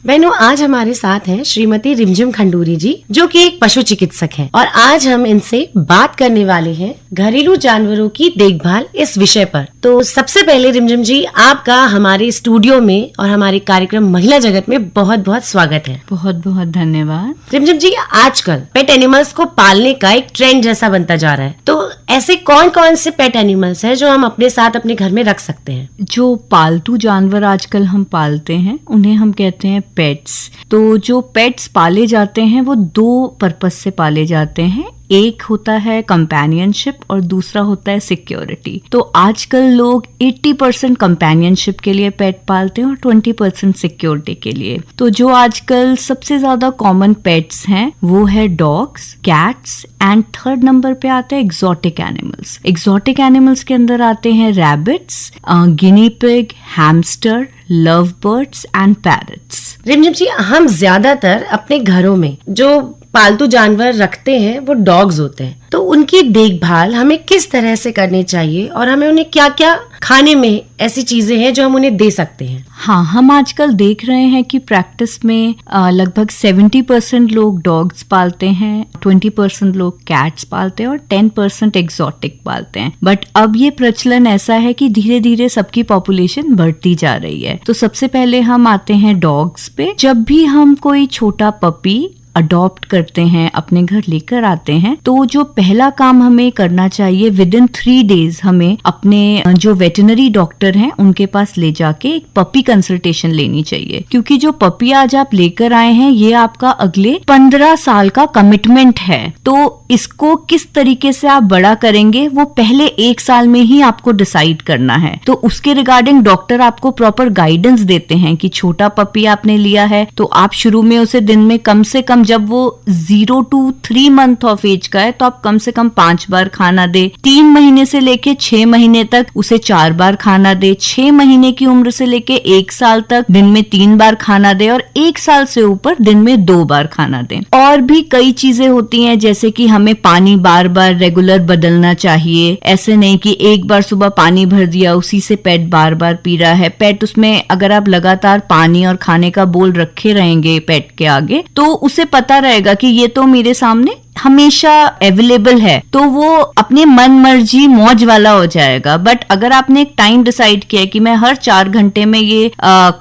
बहनों, आज हमारे साथ हैं श्रीमती रिमझिम खंडूरी जी, जो कि एक पशु चिकित्सक हैं, और आज हम इनसे बात करने वाले हैं घरेलू जानवरों की देखभाल इस विषय पर। तो सबसे पहले रिमझिम जी, आपका हमारे स्टूडियो में और हमारे कार्यक्रम महिला जगत में बहुत बहुत स्वागत है। बहुत बहुत धन्यवाद। रिमझिम जी, आजकल पेट एनिमल्स को पालने का एक ट्रेंड जैसा बनता जा रहा है, तो ऐसे कौन कौन से पेट एनिमल्स हैं जो हम अपने साथ अपने घर में रख सकते हैं? जो पालतू जानवर आजकल हम पालते हैं उन्हें हम कहते हैं पेट्स। तो जो पेट्स पाले जाते हैं वो दो पर्पस से पाले जाते हैं। एक होता है कंपेनियनशिप और दूसरा होता है सिक्योरिटी। तो आजकल लोग 80% कंपेनियनशिप के लिए पेट पालते हैं और 20% सिक्योरिटी के लिए। तो जो आजकल सबसे ज्यादा कॉमन पेट्स हैं वो है dogs, cats and third number पे आते हैं एग्जॉटिक एनिमल्स। एग्जॉटिक एनिमल्स के अंदर आते हैं rabbits, guinea pig, hamster, love birds and parrots. रिमझिम जी, हम ज्यादातर अपने घरों में जो पालतू जानवर रखते हैं वो डॉग्स होते हैं, तो उनकी देखभाल हमें किस तरह से करनी चाहिए और हमें उन्हें क्या क्या खाने में ऐसी चीजें हैं जो हम उन्हें दे सकते हैं? हाँ, हम आजकल देख रहे हैं कि प्रैक्टिस में लगभग 70% लोग डॉग्स पालते हैं, 20% लोग कैट्स पालते हैं और 10% एग्जॉटिक पालते हैं। बट अब ये प्रचलन ऐसा है कि धीरे धीरे सबकी पॉपुलेशन बढ़ती जा रही है। तो सबसे पहले हम आते हैं डॉग्स पे। जब भी हम कोई छोटा पपी अडॉप्ट करते हैं, अपने घर लेकर आते हैं, तो जो पहला काम हमें करना चाहिए, विदिन 3 days हमें अपने जो वेटरनरी डॉक्टर हैं उनके पास ले जाके एक पपी कंसल्टेशन लेनी चाहिए। क्योंकि जो पपी आज आप लेकर आए हैं ये आपका अगले 15 साल का कमिटमेंट है। तो इसको किस तरीके से आप बड़ा करेंगे वो पहले 1 साल में ही आपको डिसाइड करना है। तो उसके रिगार्डिंग डॉक्टर आपको प्रॉपर गाइडेंस देते हैं कि छोटा पपी आपने लिया है तो आप शुरू में उसे दिन में कम से कम, जब वो 0 to 3 month ऑफ एज का है तो आप कम से कम 5 बार खाना दे। 3 महीने से लेके 6 महीने तक उसे 4 बार खाना दे। 6 महीने की उम्र से लेके 1 साल तक दिन में 3 बार खाना दे और 1 साल से ऊपर दिन में 2 बार खाना दे। और भी कई चीजें होती हैं, जैसे कि हमें पानी बार बार रेगुलर बदलना चाहिए। ऐसे नहीं कि एक बार सुबह पानी भर दिया उसी से पेट बार बार पी रहा है। पेट उसमें अगर आप लगातार पानी और खाने का बोल रखे रहेंगे पेट के आगे, तो उसे पता रहेगा कि ये तो मेरे सामने हमेशा अवेलेबल है, तो वो अपने मन मर्जी मौज वाला हो जाएगा। बट अगर आपने एक टाइम डिसाइड किया कि मैं हर 4 घंटे में ये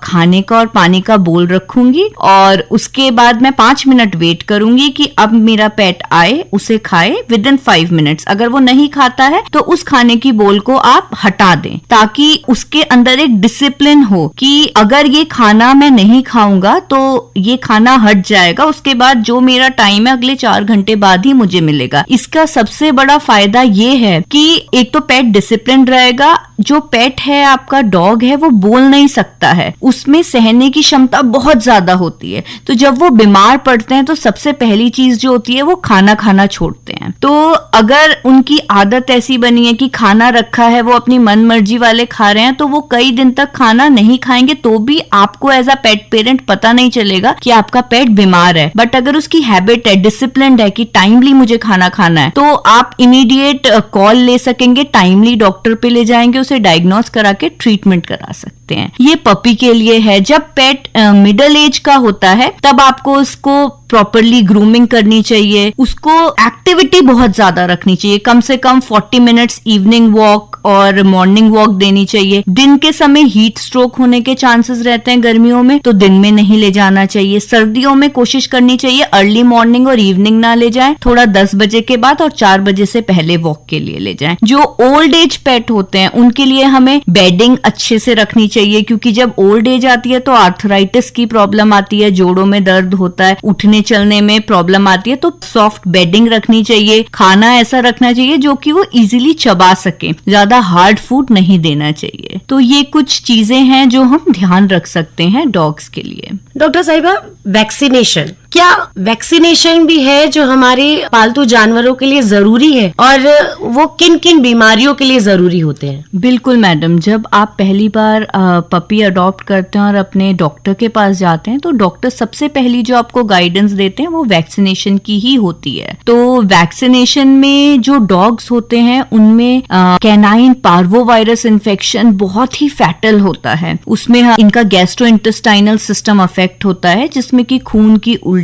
खाने का और पानी का बोल रखूंगी और उसके बाद मैं 5 मिनट वेट करूंगी कि अब मेरा पेट आए, उसे खाए विदिन 5 मिनट्स। अगर वो नहीं खाता है तो उस खाने की बोल को आप हटा दें, ताकि उसके अंदर एक डिसिप्लिन हो कि अगर ये खाना मैं नहीं खाऊंगा तो ये खाना हट जाएगा, उसके बाद जो मेरा टाइम है अगले 4 घंटे बाद ही मुझे मिलेगा। इसका सबसे बड़ा फायदा ये है कि एक तो पेट डिसिप्लिन रहेगा। जो पेट है आपका, डॉग है, वो बोल नहीं सकता है, उसमें सहने की क्षमता बहुत ज्यादा होती है। तो जब वो बीमार पड़ते हैं तो सबसे पहली चीज जो होती है वो खाना खाना छोड़ते हैं। तो अगर उनकी आदत ऐसी बनी है कि खाना रखा है वो अपनी मन मर्जी वाले खा रहे हैं, तो वो कई दिन तक खाना नहीं खाएंगे, तो भी आपको एज अ पेट पेरेंट पता नहीं चलेगा कि आपका पेट बीमार है। बट अगर उसकी हैबिट है, डिसिप्लिन है कि टाइमली मुझे खाना खाना है, तो आप इमीडिएट कॉल ले सकेंगे, टाइमली डॉक्टर पे ले जाएंगे, उसे डायग्नोस करा के ट्रीटमेंट करा सकते हैं। ये पपी के लिए है। जब पेट मिडिल एज का होता है तब आपको उसको प्रॉपरली ग्रूमिंग करनी चाहिए, उसको एक्टिविटी बहुत ज्यादा रखनी चाहिए। कम से कम 40 मिनट्स इवनिंग वॉक और मॉर्निंग वॉक देनी चाहिए। दिन के समय हीट स्ट्रोक होने के चांसेस रहते हैं गर्मियों में, तो दिन में नहीं ले जाना चाहिए। सर्दियों में कोशिश करनी चाहिए अर्ली मॉर्निंग और इवनिंग ना ले जाएं, थोड़ा 10 बजे के बाद और 4 बजे से पहले वॉक के लिए ले जाएं। जो ओल्ड एज पेट होते हैं उनके लिए हमें बेडिंग अच्छे से रखनी चाहिए, क्योंकि जब ओल्ड एज आती है तो आर्थराइटिस की प्रॉब्लम आती है, जोड़ों में दर्द होता है, उठने चलने में प्रॉब्लम आती है। तो सॉफ्ट बेडिंग रखनी चाहिए। खाना ऐसा रखना चाहिए जो कि वो इजीली चबा सके, ज्यादा हार्ड फूड नहीं देना चाहिए। तो ये कुछ चीजें हैं जो हम ध्यान रख सकते हैं डॉग्स के लिए। डॉक्टर साहिबा, वैक्सीनेशन क्या वैक्सीनेशन भी है जो हमारे पालतू जानवरों के लिए जरूरी है, और वो किन किन बीमारियों के लिए जरूरी होते हैं? बिल्कुल मैडम, जब आप पहली बार पपी अडॉप्ट करते हैं और अपने डॉक्टर के पास जाते हैं तो डॉक्टर सबसे पहली जो आपको गाइडेंस देते हैं वो वैक्सीनेशन की ही होती है। तो वैक्सीनेशन में जो डॉग्स होते हैं उनमें कैनाइन पार्वोवायरस इन्फेक्शन बहुत ही फैटल होता है। उसमें इनका गैस्ट्रोइंटेस्टाइनल सिस्टम अफेक्ट होता है, जिसमें कि खून की उल्टी,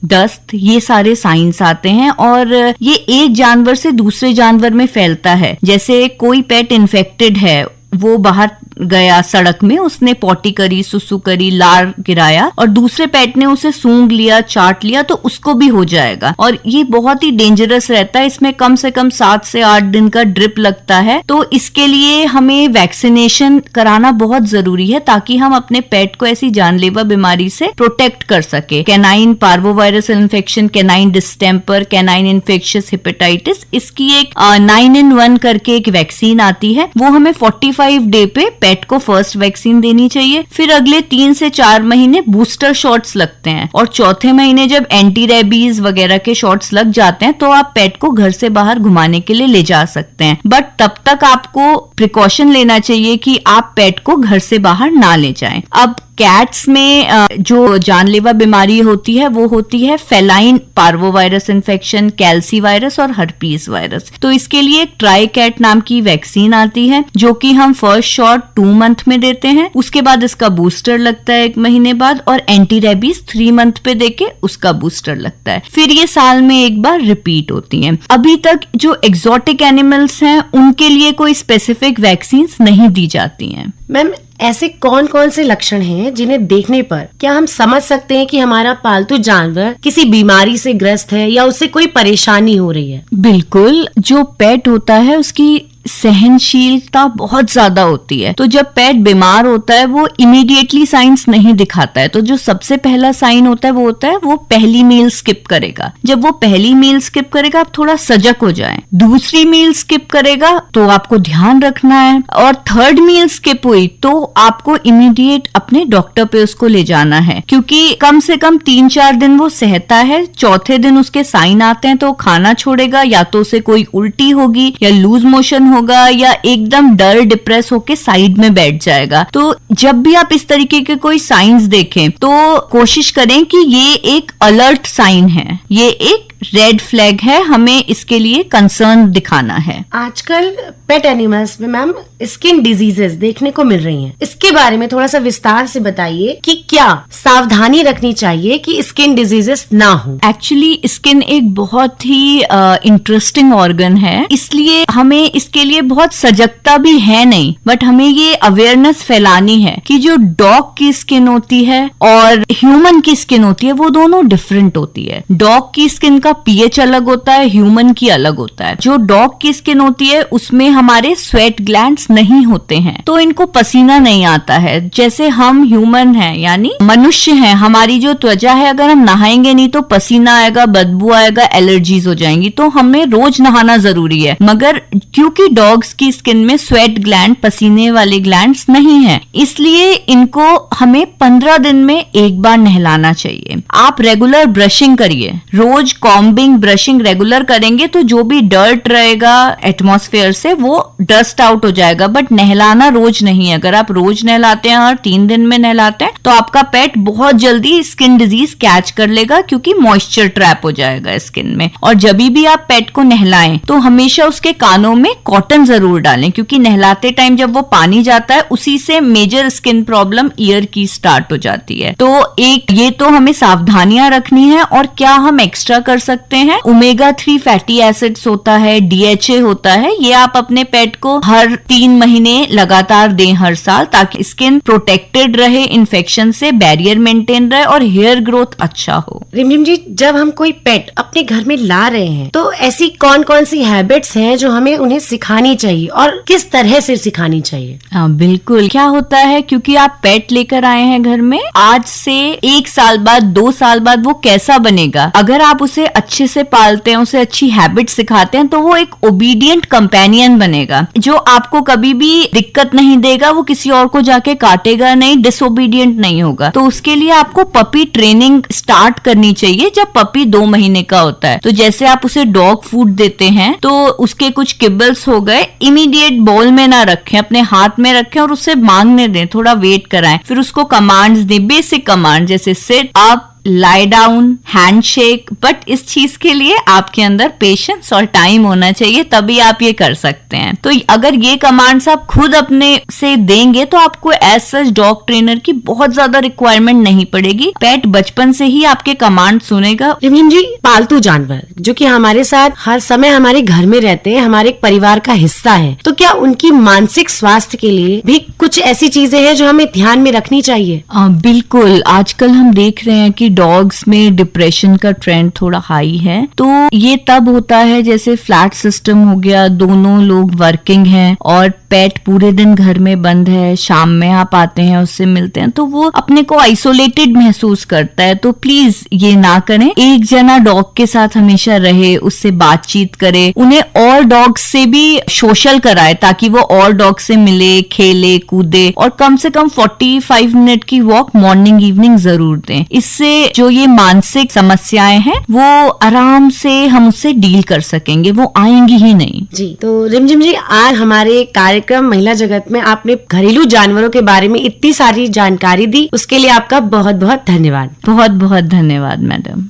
दस्त, ये सारे साइंस आते हैं और ये एक जानवर से दूसरे जानवर में फैलता है। जैसे कोई पेट इन्फेक्टेड है, वो बाहर गया सड़क में, उसने पॉटी करी, सुसु करी, लार गिराया और दूसरे पेट ने उसे सूंघ लिया, चाट लिया तो उसको भी हो जाएगा। और ये बहुत ही डेंजरस रहता है। इसमें कम से कम 7 से 8 दिन का ड्रिप लगता है। तो इसके लिए हमें वैक्सीनेशन कराना बहुत जरूरी है ताकि हम अपने पेट को ऐसी जानलेवा बीमारी से प्रोटेक्ट कर सके। Canine parvovirus infection, canine distemper, canine infectious hepatitis, इसकी एक 9-in-1 करके एक वैक्सीन आती है। वो हमें 45 डे पे पेट को फर्स्ट वैक्सीन देनी चाहिए। फिर अगले 3 से 4 महीने बूस्टर शॉट्स लगते हैं और चौथे महीने जब एंटी रेबीज वगैरह के शॉट्स लग जाते हैं तो आप पेट को घर से बाहर घुमाने के लिए ले जा सकते हैं। बट तब तक आपको प्रिकॉशन लेना चाहिए कि आप पेट को घर से बाहर ना ले जाएं। अब कैट्स में जो जानलेवा बीमारी होती है वो होती है फेलाइन पार्वोवायरस इन्फेक्शन, कैल्सी वायरस और हर्पीज वायरस। तो इसके लिए एक ट्राई कैट नाम की वैक्सीन आती है जो कि हम फर्स्ट शॉट 2 मंथ में देते हैं। उसके बाद इसका बूस्टर लगता है 1 महीने बाद और एंटी रेबीज 3 मंथ पे देके उसका बूस्टर लगता है। फिर ये साल में एक बार रिपीट होती है। अभी तक जो एक्सोटिक एनिमल्स हैं उनके लिए कोई स्पेसिफिक वैक्सीन नहीं दी जाती हैं। मैम, ऐसे कौन कौन से लक्षण हैं जिन्हें देखने पर क्या हम समझ सकते हैं कि हमारा पालतू जानवर किसी बीमारी से ग्रस्त है या उससे कोई परेशानी हो रही है? बिल्कुल, जो पेट होता है उसकी सहनशीलता बहुत ज्यादा होती है। तो जब पेट बीमार होता है वो इमीडिएटली साइंस नहीं दिखाता है। तो जो सबसे पहला साइन होता है वो पहली मील स्किप करेगा। जब वो पहली मील स्किप करेगा आप थोड़ा सजग हो जाएं। दूसरी मील स्किप करेगा तो आपको ध्यान रखना है, और थर्ड मील स्किप हुई तो आपको इमीडिएट अपने डॉक्टर पे उसको ले जाना है, क्योंकि कम से कम 3-4 दिन वो सहता है। चौथे दिन उसके साइन आते हैं तो खाना छोड़ेगा, या तो उसे कोई उल्टी होगी या लूज मोशन होगा या एकदम डर डिप्रेस होके साइड में बैठ जाएगा। तो जब भी आप इस तरीके के कोई साइंस देखें तो कोशिश करें कि ये एक अलर्ट साइन है, ये एक रेड फ्लैग है, हमें इसके लिए कंसर्न दिखाना है। आजकल पेट एनिमल्स में मैम स्किन डिजीजेस देखने को मिल रही हैं। इसके बारे में थोड़ा सा विस्तार से बताइए कि क्या सावधानी रखनी चाहिए कि स्किन डिजीजेस ना हो। एक्चुअली स्किन एक बहुत ही इंटरेस्टिंग ऑर्गन है, इसलिए हमें इसके लिए बहुत सजगता भी है नहीं, बट हमें ये अवेयरनेस फैलानी है कि जो डॉग की स्किन होती है और ह्यूमन की स्किन होती है वो दोनों डिफरेंट होती है। डॉग की स्किन का पीएच अलग होता है, ह्यूमन की अलग होता है। जो डॉग की स्किन होती है उसमें हमारे स्वेट ग्लैंड्स नहीं होते हैं, तो इनको पसीना नहीं आता है। जैसे हम ह्यूमन हैं, यानी मनुष्य हैं, हमारी जो त्वचा है अगर हम नहाएंगे नहीं तो पसीना आएगा, बदबू आएगा, एलर्जीज हो जाएंगी, तो हमें रोज नहाना जरूरी है। मगर क्योंकि डॉग्स की स्किन में स्वेट ग्लैंड, पसीने वाले ग्लैंड्स नहीं है, इसलिए इनको हमें 15 दिन में एक बार नहलाना चाहिए। आप रेगुलर ब्रशिंग करिए, रोज कॉम्बिंग, ब्रशिंग रेगुलर करेंगे तो जो भी डर्ट रहेगा एटमॉस्फेयर से वो डस्ट आउट हो जाएगा। बट नहलाना रोज नहीं है। अगर आप रोज नहलाते हैं और 3 दिन में नहलाते हैं तो आपका पेट बहुत जल्दी स्किन डिजीज कैच कर लेगा, क्योंकि मॉइस्चर ट्रैप हो जाएगा स्किन में। और जब भी आप पेट को नहलाएं तो हमेशा उसके कानों में कॉटन जरूर डालें, क्योंकि नहलाते टाइम जब वो पानी जाता है उसी से मेजर स्किन प्रॉब्लम ईयर की स्टार्ट हो जाती है। तो एक ये तो हमें सावधानियां रखनी है। और क्या हम एक्स्ट्रा कर सकते हैं? ओमेगा 3 फैटी एसिड्स होता है, DHA होता है, ये आप अपने पेट को हर 3 महीने लगातार दें हर साल, ताकि स्किन प्रोटेक्टेड रहे, इन्फेक्शन से बैरियर मेंटेन रहे और हेयर ग्रोथ अच्छा हो। रिमझिम जी, जब हम कोई पेट अपने घर में ला रहे हैं तो ऐसी कौन कौन सी हैबिट्स हैं जो हमें उन्हें सिखानी चाहिए और किस तरह से सिखानी चाहिए? हाँ बिल्कुल, क्या होता है, क्योंकि आप पेट लेकर आए हैं घर में, आज से 1 साल बाद, 2 साल बाद वो कैसा बनेगा, अगर आप उसे अच्छे से पालते हैं, उसे अच्छी हैबिट सिखाते हैं, तो वो एक ओबीडियंट कंपेनियन बनेगा जो आपको कभी भी दिक्कत नहीं देगा, वो किसी और को जाके काटेगा नहीं, डिसोबीडियंट नहीं होगा। तो उसके लिए आपको पपी ट्रेनिंग स्टार्ट करनी चाहिए जब पपी 2 महीने का होता है। तो जैसे आप उसे डॉग फूड देते हैं तो उसके कुछ किबल्स हो गए, इमीडिएट बोल में ना रखें, अपने हाथ में रखें और उसे मांगने दें, थोड़ा वेट कराएं, फिर उसको कमांड्स दें, बेसिक कमांड जैसे sit up, lie down, handshake. But इस चीज के लिए आपके अंदर पेशेंस और टाइम होना चाहिए, तभी आप ये कर सकते हैं। तो अगर ये कमांड्स आप खुद अपने से देंगे तो आपको एज सच डॉग ट्रेनर की बहुत ज्यादा रिक्वायरमेंट नहीं पड़ेगी। पेट बचपन से ही आपके कमांड सुनेगा। रिमझिम जी, पालतू जानवर जो कि हमारे साथ हर समय हमारे घर में रहते हैं, हमारे एक परिवार का हिस्सा है, तो क्या उनकी मानसिक स्वास्थ्य के लिए भी कुछ ऐसी चीजें हैं जो हमें ध्यान में रखनी चाहिए? बिल्कुल, आजकल हम देख रहे हैं कि डॉग्स में डिप्रेशन का ट्रेंड थोड़ा हाई है। तो ये तब होता है जैसे फ्लैट सिस्टम हो गया, दोनों लोग वर्किंग हैं और पेट पूरे दिन घर में बंद है, शाम में आप आते हैं उससे मिलते हैं तो वो अपने को आइसोलेटेड महसूस करता है। तो प्लीज ये ना करें, एक जना डॉग के साथ हमेशा रहे, उससे बातचीत करे, उन्हें और डॉग से भी सोशल कराए ताकि वो और डॉग से मिले, खेले, कूदे और कम से कम 45 मिनट की वॉक मॉर्निंग इवनिंग जरूर दें। इससे जो ये मानसिक समस्याएं हैं वो आराम से हम उससे डील कर सकेंगे, वो आएंगी ही नहीं। जी, तो रिमझिम जी, आज हमारे कार्यक्रम महिला जगत में आपने घरेलू जानवरों के बारे में इतनी सारी जानकारी दी, उसके लिए आपका बहुत बहुत धन्यवाद। बहुत बहुत धन्यवाद मैडम।